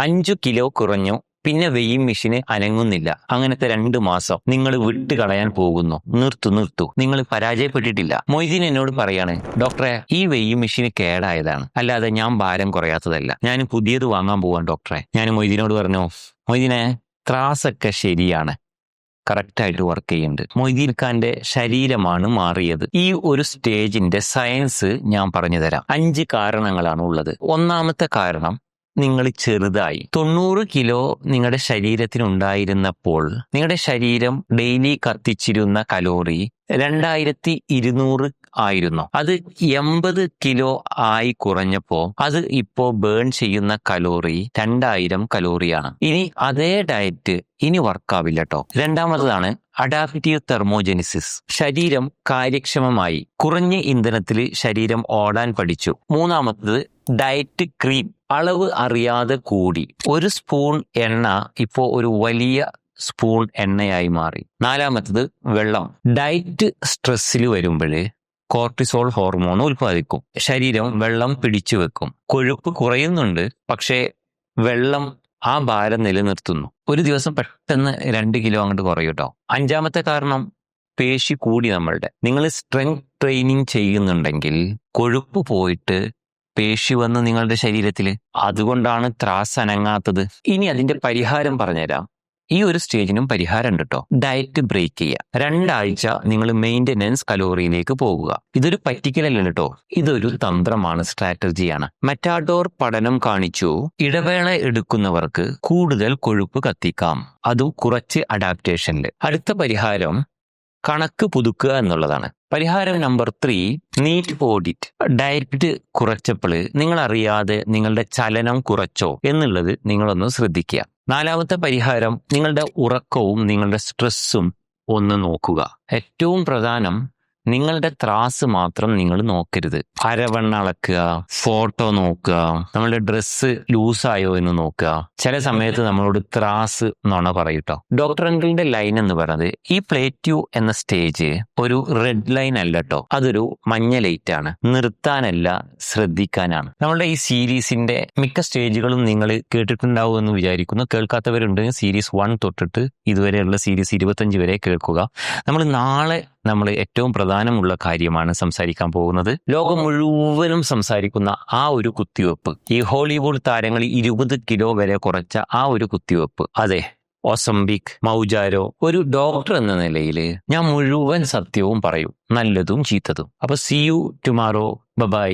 5 kilo കുറഞ്ഞു. പിന്നെ weighing മെഷീന് അനങ്ങുന്നില്ല. അങ്ങനത്തെ 2 മാസം നിങ്ങൾ വിട്ട് കളയാൻ പോകുന്നു. നിർത്തൂ. നിങ്ങൾ പരാജയപ്പെട്ടിട്ടില്ല. മൊയ്തീൻ എന്നോട് പറയാണ്, ഡോക്ടറെ ഈ വെയിങ് മെഷീന് കേടായതാണ്, അല്ലാതെ ഞാൻ ഭാരം കുറയാത്തതല്ല, ഞാൻ പുതിയത് വാങ്ങാൻ പോവാൻ ഡോക്ടറെ. ഞാൻ മൊയ്തീനോട് പറഞ്ഞു, മൊയ്തീനെ ത്രാസൊക്കെ ശരിയാണ്, കറക്റ്റായിട്ട് വർക്ക് ചെയ്യുന്നുണ്ട്. മൊയ്തീൻ ഖാന്റെ ശരീരമാണ് മാറിയത്. ഈ ഒരു സ്റ്റേജിന്റെ സയൻസ് ഞാൻ പറഞ്ഞു തരാം. 5 കാരണങ്ങളാണ് ഉള്ളത്. ഒന്നാമത്തെ കാരണം, നിങ്ങൾ ചെറുതായി. 90 കിലോ നിങ്ങളുടെ ശരീരത്തിനുണ്ടായിരുന്നപ്പോൾ നിങ്ങളുടെ ശരീരം ഡെയിലി കത്തിച്ചിരുന്ന കലോറി 2200 ആയിരുന്നു. അത് 80 കിലോ ആയി കുറഞ്ഞപ്പോ അത് ഇപ്പോ ബേൺ ചെയ്യുന്ന കലോറി 2000 കലോറിയാണ്. ഇനി അതേ ഡയറ്റ് ഇനി വർക്കാവില്ല കേട്ടോ. രണ്ടാമതാണ് അഡാപ്റ്റീവ് തെർമോജെനിസിസ്. ശരീരം കാര്യക്ഷമമായി. കുറഞ്ഞ ഇന്ധനത്തിൽ ശരീരം ഓടാൻ പഠിച്ചു. മൂന്നാമത്തത് ഡയറ്റ് ക്രീം. അളവ് അറിയാതെ കൂടി. 1 സ്പൂൺ എണ്ണ ഇപ്പോ ഒരു വലിയ സ്പൂൺ എണ്ണയായി മാറി. നാലാമത്തത് വെള്ളം. ഡയറ്റ് സ്ട്രെസ്സിൽ വരുമ്പോഴ് കോർട്ടിസോൾ ഹോർമോൺ ഉൽപ്പാദിക്കും. ശരീരം വെള്ളം പിടിച്ചു വെക്കും. കൊഴുപ്പ് കുറയുന്നുണ്ട്, പക്ഷേ വെള്ളം ആ ഭാരം നിലനിർത്തുന്നു. ഒരു ദിവസം പെട്ടെന്ന് 2 കിലോ അങ്ങോട്ട് കുറയും കേട്ടോ. അഞ്ചാമത്തെ കാരണം, പേശി കൂടി. നിങ്ങൾ സ്ട്രെങ്ത് ട്രെയിനിങ് ചെയ്യുന്നുണ്ടെങ്കിൽ കൊഴുപ്പ് പോയിട്ട് പേശി വന്ന് നിങ്ങളുടെ ശരീരത്തിൽ. അതുകൊണ്ടാണ് ത്രാസ് അനങ്ങാത്തത്. ഇനി അതിന്റെ പരിഹാരം പറഞ്ഞുതരാം. ഈ ഒരു സ്റ്റേജിനും പരിഹാരം ഉണ്ട് കേട്ടോ. ഡയറ്റ് ബ്രേക്ക് ചെയ്യുക. 2 ആഴ്ച നിങ്ങൾ മെയിൻ്റെനൻസ് കലോറിയിലേക്ക് പോകുക. ഇതൊരു പറ്റിക്കലല്ല കേട്ടോ, ഇതൊരു തന്ത്രമാണ്, സ്ട്രാറ്റജിയാണ്. മെറ്റാഡോർ പഠനം കാണിച്ചു, ഇടവേള എടുക്കുന്നവർക്ക് കൂടുതൽ കൊഴുപ്പ് കത്തിക്കാം, അതും കുറച്ച് അഡാപ്റ്റേഷനിൽ. അടുത്ത പരിഹാരം കണക്ക് പുതുക്കുക എന്നുള്ളതാണ്. പരിഹാരം നമ്പർ 3, നീറ്റ് ഓഡിറ്റ്. ഡയറ്റ് കുറച്ചപ്പോൾ നിങ്ങൾ അറിയാതെ നിങ്ങളുടെ ചലനം കുറച്ചോ എന്നുള്ളത് നിങ്ങളൊന്ന് ശ്രദ്ധിക്കുക. നാലാമത്തെ പരിഹാരം, നിങ്ങളുടെ ഉറക്കവും നിങ്ങളുടെ സ്ട്രെസ്സും ഒന്ന് നോക്കുക. ഏറ്റവും പ്രധാനം, നിങ്ങളുടെ ത്രാസ് മാത്രം നിങ്ങൾ നോക്കരുത്. അരവണ്ണ അളക്കുക, ഫോട്ടോ നോക്കുക, നമ്മളുടെ ഡ്രസ്സ് ലൂസായോ എന്ന് നോക്കുക. ചില സമയത്ത് നമ്മളോട് ത്രാസ് നുണ പറയൂട്ടോ. ഡോക്ടർ അങ്കിളിന്റെ ലൈൻ എന്ന് പറയുന്നത്, ഈ പ്ലേറ്റ്യൂ എന്ന സ്റ്റേജ് ഒരു റെഡ് ലൈൻ അല്ല കേട്ടോ, അതൊരു മഞ്ഞ ലൈറ്റ് ആണ്. നിർത്താനല്ല, ശ്രദ്ധിക്കാനാണ്. നമ്മളുടെ ഈ സീരീസിന്റെ മിക്ക സ്റ്റേജുകളും നിങ്ങൾ കേട്ടിട്ടുണ്ടാവും എന്ന് വിചാരിക്കുന്നു. കേൾക്കാത്തവരുണ്ടെങ്കിൽ സീരീസ് 1 തൊട്ടിട്ട് ഇതുവരെയുള്ള സീരീസ് 25 വരെ കേൾക്കുക. നാളെ നമ്മൾ ഏറ്റവും പ്രധാനമുള്ള കാര്യമാണ് സംസാരിക്കാൻ പോകുന്നത്. ലോകം മുഴുവനും സംസാരിക്കുന്ന ആ ഒരു കുത്തിവെപ്പ്. ഈ ഹോളിവുഡ് താരങ്ങൾ 20 കിലോ വരെ കുറച്ച ആ ഒരു കുത്തിവെപ്പ്. അതെ, ഒസംബിക്, മൗജാരോ. ഒരു ഡോക്ടർ എന്ന നിലയിൽ ഞാൻ മുഴുവൻ സത്യവും പറയും, നല്ലതും ചീത്തതും. അപ്പൊ സീ യു ടുമാറോ. ബൈ.